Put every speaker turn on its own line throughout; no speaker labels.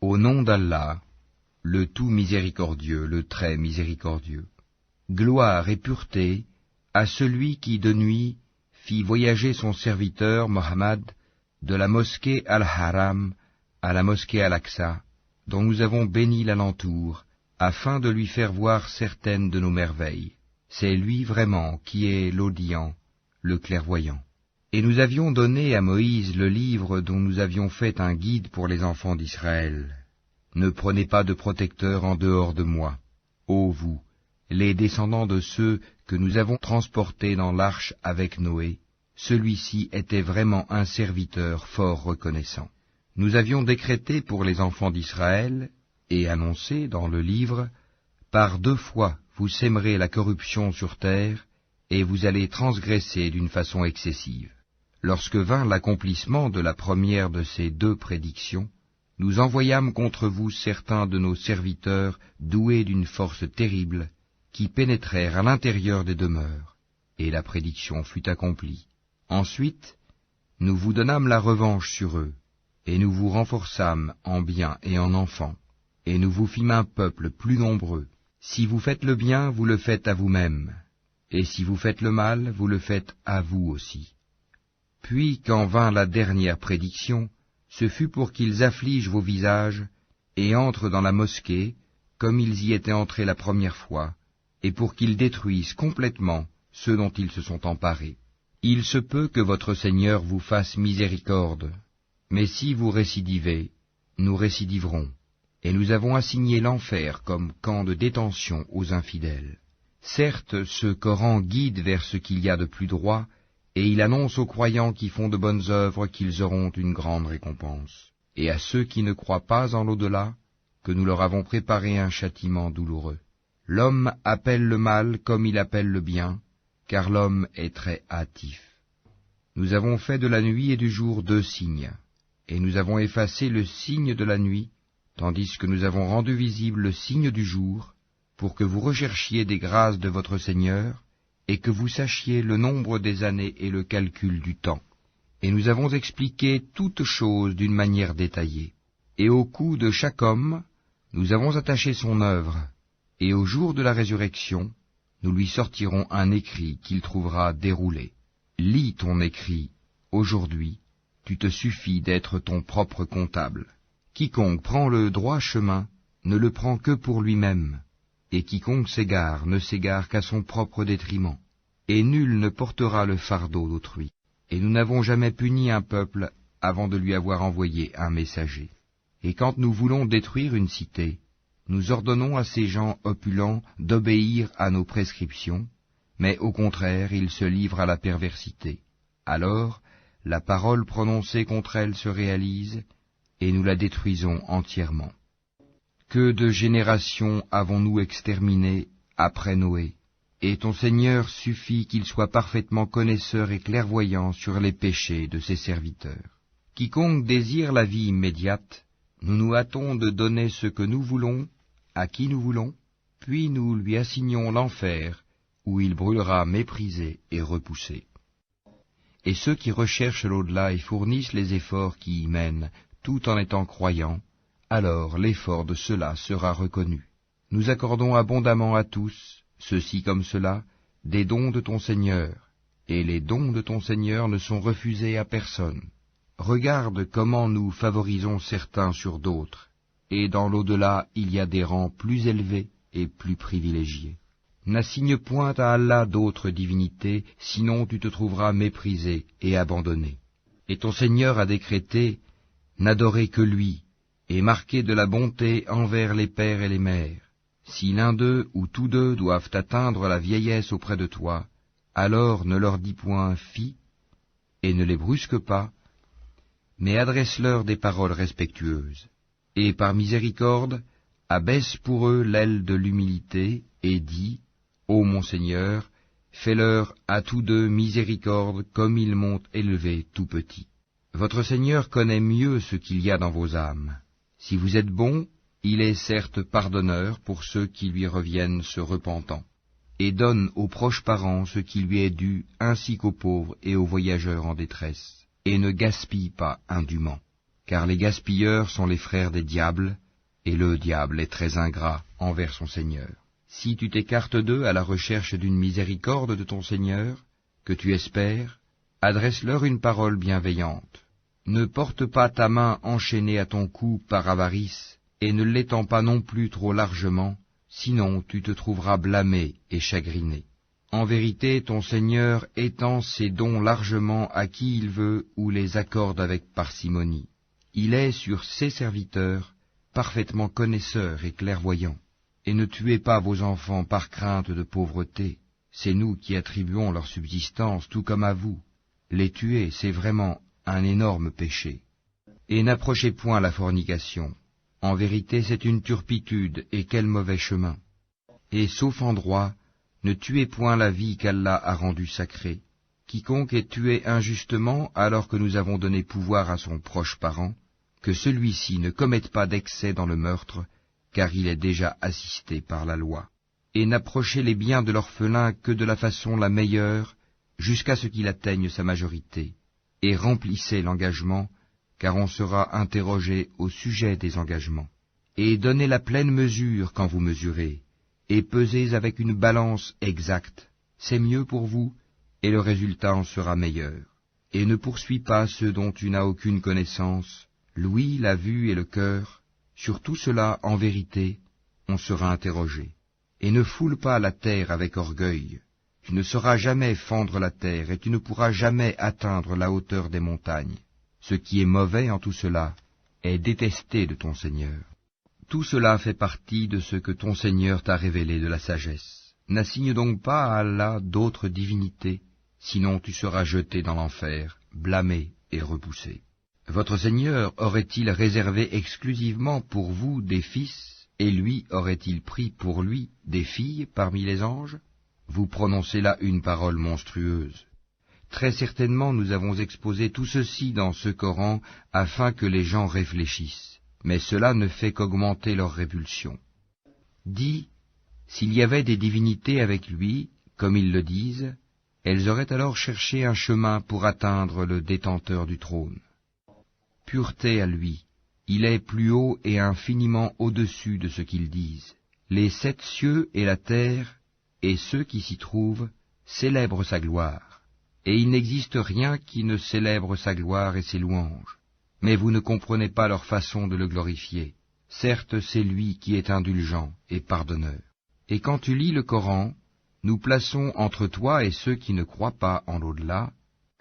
Au nom d'Allah, le tout miséricordieux, le très miséricordieux. Gloire et pureté à celui qui de nuit fit voyager son serviteur Mohammed de la mosquée Al-Haram à la mosquée Al-Aqsa, dont nous avons béni l'alentour, afin de lui faire voir certaines de nos merveilles. C'est lui vraiment qui est l'audient, le clairvoyant. Et nous avions donné à Moïse le livre dont nous avions fait un guide pour les enfants d'Israël. Ne prenez pas de protecteur en dehors de moi, ô vous, les descendants de ceux que nous avons transportés dans l'arche avec Noé. Celui-ci était vraiment un serviteur fort reconnaissant. Nous avions décrété pour les enfants d'Israël, et annoncé dans le livre, par 2 fois vous sèmerez la corruption sur terre, et vous allez transgresser d'une façon excessive. Lorsque vint l'accomplissement de la première de ces 2 prédictions, nous envoyâmes contre vous certains de nos serviteurs doués d'une force terrible, qui pénétrèrent à l'intérieur des demeures, et la prédiction fut accomplie. Ensuite, nous vous donnâmes la revanche sur eux, et nous vous renforçâmes en biens et en enfants, et nous vous fîmes un peuple plus nombreux. Si vous faites le bien, vous le faites à vous-même, et si vous faites le mal, vous le faites à vous aussi. Puis, quand vint la dernière prédiction, ce fut pour qu'ils affligent vos visages, et entrent dans la mosquée, comme ils y étaient entrés la première fois, et pour qu'ils détruisent complètement ceux dont ils se sont emparés. Il se peut que votre Seigneur vous fasse miséricorde, mais si vous récidivez, nous récidiverons, et nous avons assigné l'enfer comme camp de détention aux infidèles. Certes, ce Coran guide vers ce qu'il y a de plus droit, et il annonce aux croyants qui font de bonnes œuvres qu'ils auront une grande récompense, et à ceux qui ne croient pas en l'au-delà, que nous leur avons préparé un châtiment douloureux. L'homme appelle le mal comme il appelle le bien, car l'homme est très hâtif. Nous avons fait de la nuit et du jour 2 signes, et nous avons effacé le signe de la nuit, tandis que nous avons rendu visible le signe du jour, pour que vous recherchiez des grâces de votre Seigneur, et que vous sachiez le nombre des années et le calcul du temps. Et nous avons expliqué toutes choses d'une manière détaillée. Et au cou de chaque homme, nous avons attaché son œuvre, et au jour de la résurrection, nous lui sortirons un écrit qu'il trouvera déroulé. Lis ton écrit, aujourd'hui, tu te suffis d'être ton propre comptable. Quiconque prend le droit chemin ne le prend que pour lui-même, et quiconque s'égare ne s'égare qu'à son propre détriment, et nul ne portera le fardeau d'autrui. Et nous n'avons jamais puni un peuple avant de lui avoir envoyé un messager. Et quand nous voulons détruire une cité, nous ordonnons à ces gens opulents d'obéir à nos prescriptions, mais au contraire ils se livrent à la perversité. Alors, la parole prononcée contre elle se réalise, et nous la détruisons entièrement. Que de générations avons-nous exterminées après Noé, et ton Seigneur suffit qu'il soit parfaitement connaisseur et clairvoyant sur les péchés de ses serviteurs. Quiconque désire la vie immédiate, nous nous hâtons de donner ce que nous voulons, à qui nous voulons, puis nous lui assignons l'enfer, où il brûlera méprisé et repoussé. Et ceux qui recherchent l'au-delà et fournissent les efforts qui y mènent, tout en étant croyants, alors l'effort de ceux-là sera reconnu. Nous accordons abondamment à tous, ceux-ci comme ceux-là, des dons de ton Seigneur, et les dons de ton Seigneur ne sont refusés à personne. Regarde comment nous favorisons certains sur d'autres, et dans l'au-delà il y a des rangs plus élevés et plus privilégiés. N'assigne point à Allah d'autres divinités, sinon tu te trouveras méprisé et abandonné. Et ton Seigneur a décrété, n'adorez que lui, et marquez de la bonté envers les pères et les mères. Si l'un d'eux ou tous deux doivent atteindre la vieillesse auprès de toi, alors ne leur dis point « fi » et ne les brusque pas, mais adresse-leur des paroles respectueuses. Et par miséricorde, abaisse pour eux l'aile de l'humilité, et dis, ô mon Seigneur, fais-leur à tous deux miséricorde comme ils m'ont élevé tout petit. Votre Seigneur connaît mieux ce qu'il y a dans vos âmes. Si vous êtes bons, il est certes pardonneur pour ceux qui lui reviennent se repentant, et donne aux proches parents ce qui lui est dû, ainsi qu'aux pauvres et aux voyageurs en détresse, et ne gaspille pas indûment. car les gaspilleurs sont les frères des diables, et le diable est très ingrat envers son Seigneur. Si tu t'écartes d'eux à la recherche d'une miséricorde de ton Seigneur, que tu espères, adresse-leur une parole bienveillante. Ne porte pas ta main enchaînée à ton cou par avarice, et ne l'étends pas non plus trop largement, sinon tu te trouveras blâmé et chagriné. En vérité, ton Seigneur étend ses dons largement à qui il veut ou les accorde avec parcimonie. Il est sur ses serviteurs parfaitement connaisseur et clairvoyant. Et ne tuez pas vos enfants par crainte de pauvreté. C'est nous qui attribuons leur subsistance tout comme à vous. Les tuer, c'est vraiment un énorme péché. Et n'approchez point la fornication. En vérité, c'est une turpitude, et quel mauvais chemin. Et sauf en droit, ne tuez point la vie qu'Allah a rendue sacrée. Quiconque est tué injustement alors que nous avons donné pouvoir à son proche parent, que celui-ci ne commette pas d'excès dans le meurtre, car il est déjà assisté par la loi. Et n'approchez les biens de l'orphelin que de la façon la meilleure, jusqu'à ce qu'il atteigne sa majorité, et remplissez l'engagement, car on sera interrogé au sujet des engagements. Et donnez la pleine mesure quand vous mesurez, et pesez avec une balance exacte, c'est mieux pour vous, et le résultat en sera meilleur. Et ne poursuis pas ceux dont tu n'as aucune connaissance, l'ouïe, la vue et le cœur. Sur tout cela, en vérité, on sera interrogé. Et ne foule pas la terre avec orgueil. Tu ne sauras jamais fendre la terre, et tu ne pourras jamais atteindre la hauteur des montagnes. Ce qui est mauvais en tout cela est détesté de ton Seigneur. Tout cela fait partie de ce que ton Seigneur t'a révélé de la sagesse. N'assigne donc pas à Allah d'autres divinités, sinon tu seras jeté dans l'enfer, blâmé et repoussé. Votre Seigneur aurait-il réservé exclusivement pour vous des fils, et lui aurait-il pris pour lui des filles parmi les anges? Vous prononcez là une parole monstrueuse. Très certainement nous avons exposé tout ceci dans ce Coran afin que les gens réfléchissent, mais cela ne fait qu'augmenter leur répulsion. Dis, s'il y avait des divinités avec lui, comme ils le disent, elles auraient alors cherché un chemin pour atteindre le détenteur du trône. Pureté à lui, il est plus haut et infiniment au-dessus de ce qu'ils disent. Les 7 cieux et la terre, et ceux qui s'y trouvent, célèbrent sa gloire. Et il n'existe rien qui ne célèbre sa gloire et ses louanges. Mais vous ne comprenez pas leur façon de le glorifier. Certes, c'est lui qui est indulgent et pardonneur. Et quand tu lis le Coran, nous plaçons entre toi et ceux qui ne croient pas en l'au-delà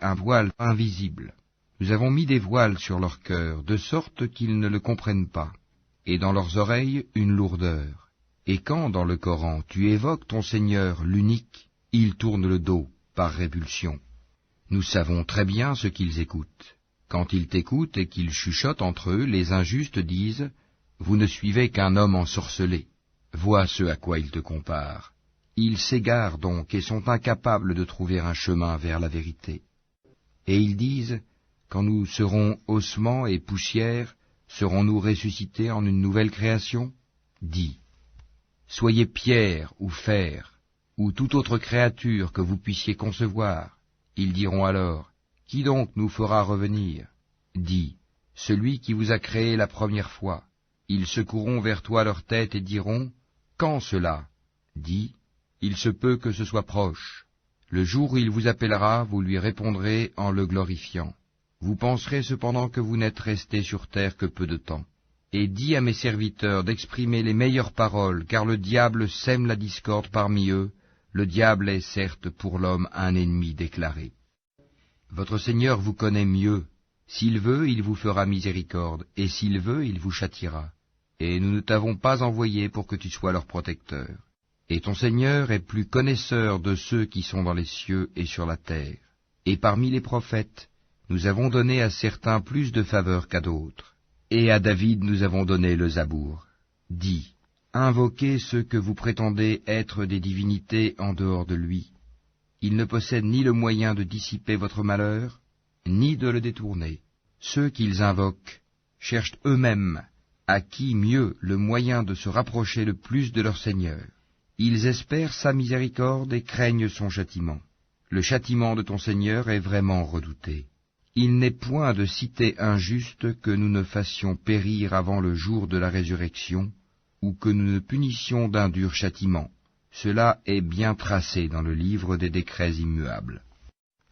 un voile invisible. Nous avons mis des voiles sur leur cœur, de sorte qu'ils ne le comprennent pas, et dans leurs oreilles une lourdeur. Et quand, dans le Coran, tu évoques ton Seigneur, l'unique, ils tournent le dos, par répulsion. Nous savons très bien ce qu'ils écoutent. Quand ils t'écoutent et qu'ils chuchotent entre eux, les injustes disent « Vous ne suivez qu'un homme ensorcelé. » Vois ce à quoi ils te comparent. Ils s'égarent donc et sont incapables de trouver un chemin vers la vérité. Et ils disent « Quand nous serons ossements et poussière, serons-nous ressuscités en une nouvelle création ?» Dis « Soyez pierre ou fer, ou toute autre créature que vous puissiez concevoir. » Ils diront alors « Qui donc nous fera revenir ?» Dis « Celui qui vous a créé la première fois. » Ils secoueront vers toi leur tête et diront « Quand cela ?» Dis « Il se peut que ce soit proche. Le jour où il vous appellera, vous lui répondrez en le glorifiant. Vous penserez cependant que vous n'êtes restés sur terre que peu de temps. Et dis à mes serviteurs d'exprimer les meilleures paroles, car le diable sème la discorde parmi eux. Le diable est certes pour l'homme un ennemi déclaré. Votre Seigneur vous connaît mieux. S'il veut, il vous fera miséricorde, et s'il veut, il vous châtiera. Et nous ne t'avons pas envoyé pour que tu sois leur protecteur. Et ton Seigneur est plus connaisseur de ceux qui sont dans les cieux et sur la terre. Et parmi les prophètes, nous avons donné à certains plus de faveur qu'à d'autres. Et à David nous avons donné le Zabour. Dis, invoquez ceux que vous prétendez être des divinités en dehors de lui. Ils ne possèdent ni le moyen de dissiper votre malheur, ni de le détourner. Ceux qu'ils invoquent cherchent eux-mêmes à qui mieux le moyen de se rapprocher le plus de leur Seigneur. Ils espèrent sa miséricorde et craignent son châtiment. Le châtiment de ton Seigneur est vraiment redouté. Il n'est point de cité injuste que nous ne fassions périr avant le jour de la résurrection, ou que nous ne punissions d'un dur châtiment. Cela est bien tracé dans le livre des décrets immuables.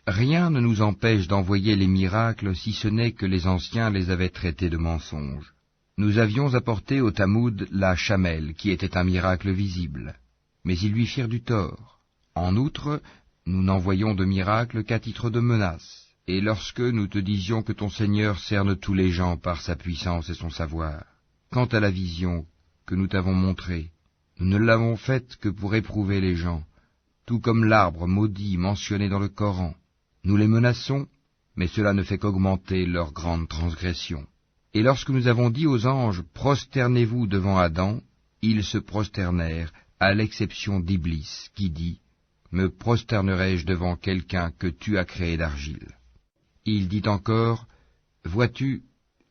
Rien ne nous empêche d'envoyer les miracles si ce n'est que les anciens les avaient traités de mensonges. Nous avions apporté au Tamoud la chamelle, qui était un miracle visible, mais ils lui firent du tort. En outre, nous n'envoyons de miracle qu'à titre de menace. Et lorsque nous te disions que ton Seigneur cerne tous les gens par sa puissance et son savoir, quant à la vision que nous t'avons montrée, nous ne l'avons faite que pour éprouver les gens, tout comme l'arbre maudit mentionné dans le Coran. Nous les menaçons, mais cela ne fait qu'augmenter leur grande transgression. Et lorsque nous avons dit aux anges, prosternez-vous devant Adam, ils se prosternèrent, à l'exception d'Iblis, qui dit, me prosternerai-je devant quelqu'un que tu as créé d'argile? Il dit encore, vois-tu,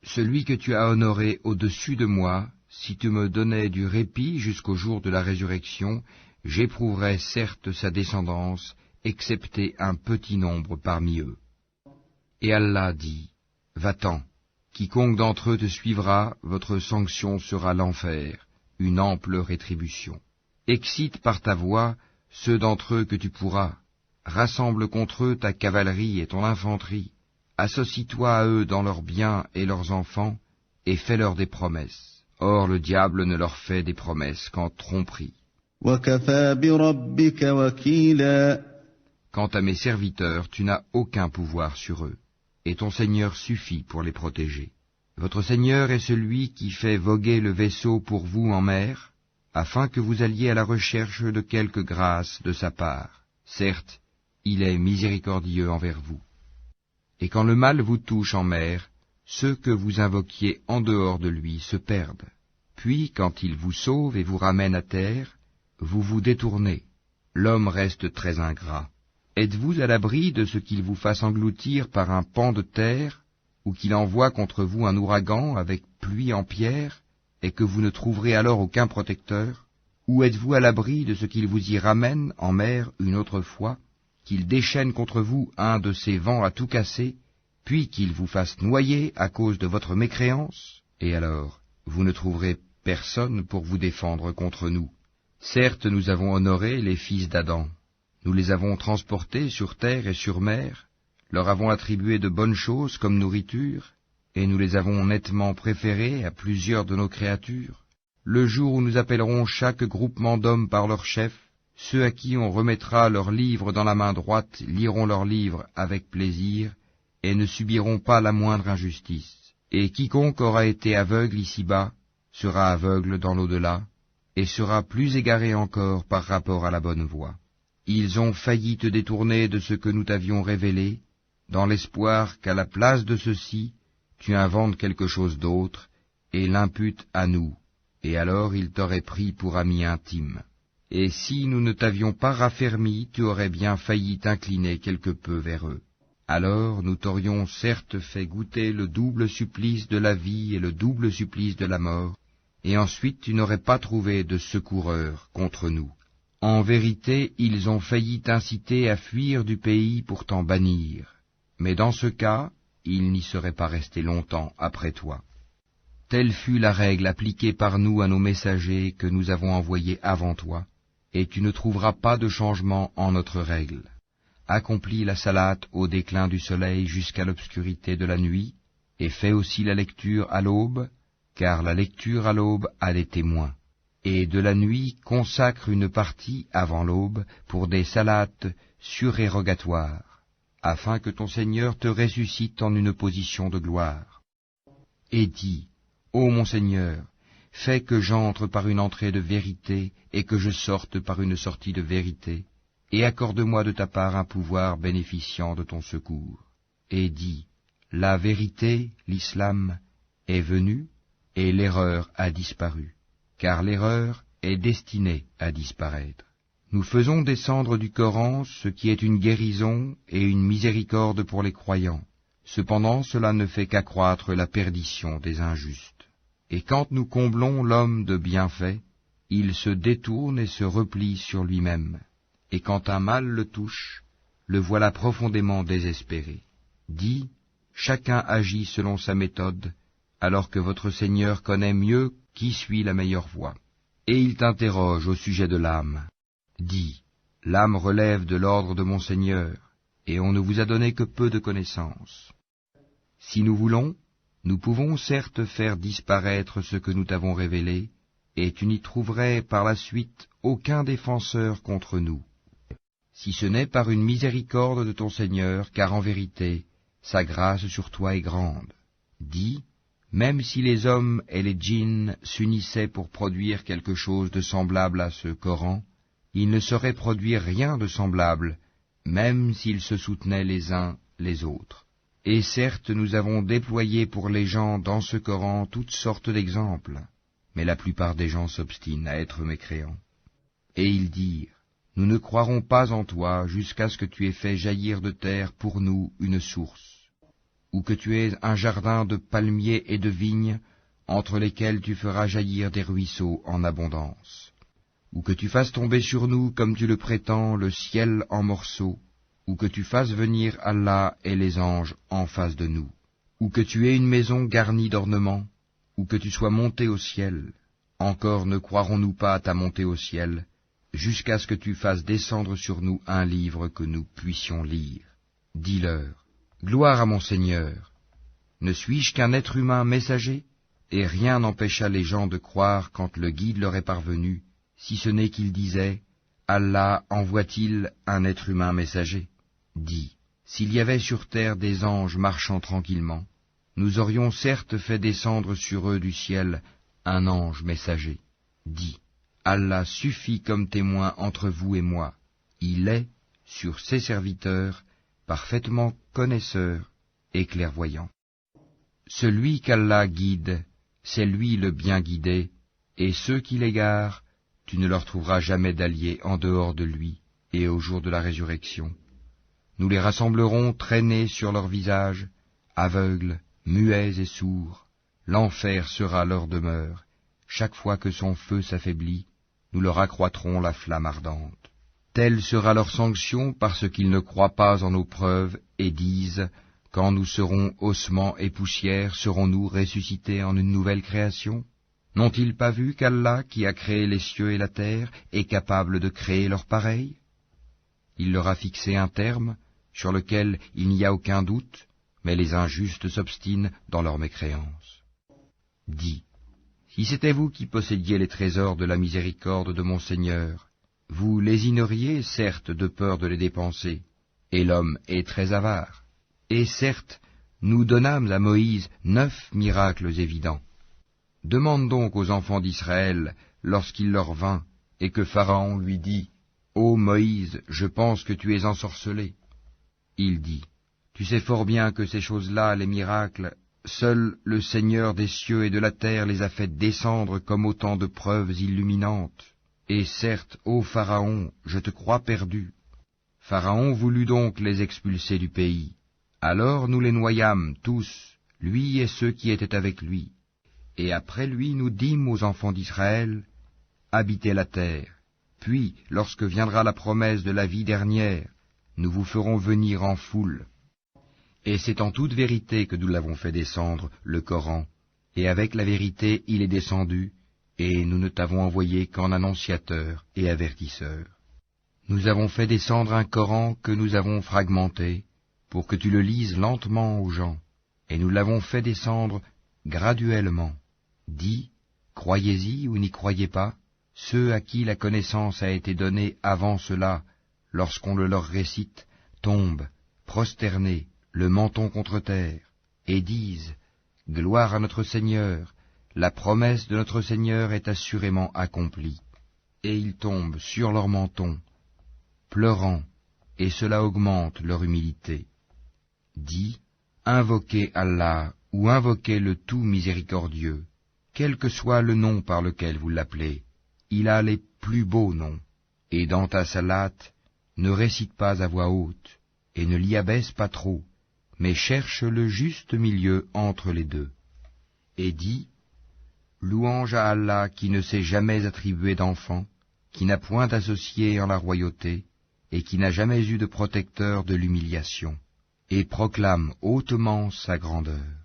celui que tu as honoré au-dessus de moi, si tu me donnais du répit jusqu'au jour de la résurrection, j'éprouverais certes sa descendance, excepté un petit nombre parmi eux. Et Allah dit, va-t'en, quiconque d'entre eux te suivra, votre sanction sera l'enfer, une ample rétribution. Excite par ta voix ceux d'entre eux que tu pourras, rassemble contre eux ta cavalerie et ton infanterie, associe-toi à eux dans leurs biens et leurs enfants, et fais-leur des promesses. Or le diable ne leur fait des promesses qu'en tromperie.
وَكَفَى بِرَبِّكَ وَكِيلًا.
Quant à mes serviteurs, tu n'as aucun pouvoir sur eux, et ton Seigneur suffit pour les protéger. Votre Seigneur est celui qui fait voguer le vaisseau pour vous en mer, afin que vous alliez à la recherche de quelque grâce de sa part. Certes, il est miséricordieux envers vous. Et quand le mal vous touche en mer, ceux que vous invoquiez en dehors de lui se perdent. Puis, quand il vous sauve et vous ramène à terre, vous vous détournez. L'homme reste très ingrat. Êtes-vous à l'abri de ce qu'il vous fasse engloutir par un pan de terre, ou qu'il envoie contre vous un ouragan avec pluie en pierre, et que vous ne trouverez alors aucun protecteur? Ou êtes-vous à l'abri de ce qu'il vous y ramène en mer une autre fois, qu'il déchaîne contre vous un de ces vents à tout casser, puis qu'il vous fasse noyer à cause de votre mécréance? Et alors, vous ne trouverez personne pour vous défendre contre nous. Certes, nous avons honoré les fils d'Adam. Nous les avons transportés sur terre et sur mer, leur avons attribué de bonnes choses comme nourriture, et nous les avons nettement préférés à plusieurs de nos créatures. Le jour où nous appellerons chaque groupement d'hommes par leur chef, ceux à qui on remettra leurs livres dans la main droite liront leurs livres avec plaisir, et ne subiront pas la moindre injustice. Et quiconque aura été aveugle ici-bas, sera aveugle dans l'au-delà, et sera plus égaré encore par rapport à la bonne voie. Ils ont failli te détourner de ce que nous t'avions révélé, dans l'espoir qu'à la place de ceci, tu inventes quelque chose d'autre, et l'imputes à nous, et alors ils t'auraient pris pour ami intime. Et si nous ne t'avions pas raffermi, tu aurais bien failli t'incliner quelque peu vers eux. Alors nous t'aurions certes fait goûter le double supplice de la vie et le double supplice de la mort, et ensuite tu n'aurais pas trouvé de secoureur contre nous. En vérité, ils ont failli t'inciter à fuir du pays pour t'en bannir, mais dans ce cas, ils n'y seraient pas restés longtemps après toi. Telle fut la règle appliquée par nous à nos messagers que nous avons envoyés avant toi, et tu ne trouveras pas de changement en notre règle. Accomplis la salate au déclin du soleil jusqu'à l'obscurité de la nuit, et fais aussi la lecture à l'aube, car la lecture à l'aube a des témoins. Et de la nuit consacre une partie avant l'aube pour des salates surérogatoires, afin que ton Seigneur te ressuscite en une position de gloire. Et dis, ô mon Seigneur, fais que j'entre par une entrée de vérité et que je sorte par une sortie de vérité, et accorde-moi de ta part un pouvoir bénéficiant de ton secours. Et dis, la vérité, l'islam, est venue, et l'erreur a disparu, car l'erreur est destinée à disparaître. Nous faisons descendre du Coran ce qui est une guérison et une miséricorde pour les croyants. Cependant, cela ne fait qu'accroître la perdition des injustes. Et quand nous comblons l'homme de bienfaits, il se détourne et se replie sur lui-même. Et quand un mal le touche, le voilà profondément désespéré. Dis, chacun agit selon sa méthode, alors que votre Seigneur connaît mieux qui suit la meilleure voie. Et il t'interroge au sujet de l'âme. Dis, l'âme relève de l'ordre de mon Seigneur, et on ne vous a donné que peu de connaissances. Si nous voulons, nous pouvons certes faire disparaître ce que nous t'avons révélé, et tu n'y trouverais par la suite aucun défenseur contre nous. Si ce n'est par une miséricorde de ton Seigneur, car en vérité, sa grâce sur toi est grande. Dis, même si les hommes et les djinns s'unissaient pour produire quelque chose de semblable à ce Coran, ils ne sauraient produire rien de semblable, même s'ils se soutenaient les uns les autres. Et certes, nous avons déployé pour les gens dans ce Coran toutes sortes d'exemples, mais la plupart des gens s'obstinent à être mécréants. Et ils dirent, nous ne croirons pas en toi jusqu'à ce que tu aies fait jaillir de terre pour nous une source, ou que tu aies un jardin de palmiers et de vignes, entre lesquels tu feras jaillir des ruisseaux en abondance, ou que tu fasses tomber sur nous, comme tu le prétends, le ciel en morceaux, ou que tu fasses venir Allah et les anges en face de nous, ou que tu aies une maison garnie d'ornements, ou que tu sois monté au ciel. Encore ne croirons-nous pas à ta montée au ciel, jusqu'à ce que tu fasses descendre sur nous un livre que nous puissions lire. Dis-leur, gloire à mon Seigneur, ne suis-je qu'un être humain messager? Et rien n'empêcha les gens de croire quand le guide leur est parvenu, si ce n'est qu'ils disaient, Allah envoie-t-il un être humain messager? Dis, s'il y avait sur terre des anges marchant tranquillement, nous aurions certes fait descendre sur eux du ciel un ange messager. Dis, Allah suffit comme témoin entre vous et moi, il est, sur ses serviteurs, parfaitement connaisseur et clairvoyant. Celui qu'Allah guide, c'est lui le bien guidé, et ceux qui l'égarent, tu ne leur trouveras jamais d'alliés en dehors de lui, et au jour de la résurrection. Nous les rassemblerons traînés sur leurs visages, aveugles, muets et sourds. L'enfer sera leur demeure. Chaque fois que son feu s'affaiblit, nous leur accroîtrons la flamme ardente. Telle sera leur sanction parce qu'ils ne croient pas en nos preuves et disent, quand nous serons ossements et poussière, serons-nous ressuscités en une nouvelle création? N'ont-ils pas vu qu'Allah, qui a créé les cieux et la terre, est capable de créer leur pareil? Il leur a fixé un terme, sur lequel il n'y a aucun doute, mais les injustes s'obstinent dans leur mécréance. Dis, si c'était vous qui possédiez les trésors de la miséricorde de mon Seigneur, vous lésineriez, certes, de peur de les dépenser, et l'homme est très avare. Et certes, nous donnâmes à Moïse 9 miracles évidents. Demande donc aux enfants d'Israël, lorsqu'il leur vint, et que Pharaon lui dit, « Ô Moïse, je pense que tu es ensorcelé. » Il dit, « Tu sais fort bien que ces choses-là, les miracles, seul le Seigneur des cieux et de la terre les a fait descendre comme autant de preuves illuminantes. Et certes, ô Pharaon, je te crois perdu. » Pharaon voulut donc les expulser du pays. Alors nous les noyâmes tous, lui et ceux qui étaient avec lui. Et après lui nous dîmes aux enfants d'Israël, « Habitez la terre. Puis, lorsque viendra la promesse de la vie dernière, nous vous ferons venir en foule. » Et c'est en toute vérité que nous l'avons fait descendre, le Coran, et avec la vérité il est descendu, et nous ne t'avons envoyé qu'en annonciateur et avertisseur. Nous avons fait descendre un Coran que nous avons fragmenté, pour que tu le lises lentement aux gens, et nous l'avons fait descendre graduellement. Dis, croyez-y ou n'y croyez pas, ceux à qui la connaissance a été donnée avant cela, lorsqu'on le leur récite, tombent, prosternés, le menton contre terre, et disent, gloire à notre Seigneur, la promesse de notre Seigneur est assurément accomplie. Et ils tombent sur leur menton, pleurant, et cela augmente leur humilité. Dis, invoquez Allah ou invoquez le tout miséricordieux, quel que soit le nom par lequel vous l'appelez, il a les plus beaux noms, et dans ta salate, ne récite pas à voix haute, et ne l'y abaisse pas trop, mais cherche le juste milieu entre les deux. Et dis, louange à Allah qui ne s'est jamais attribué d'enfant, qui n'a point associé en la royauté, et qui n'a jamais eu de protecteur de l'humiliation. et proclame hautement sa grandeur.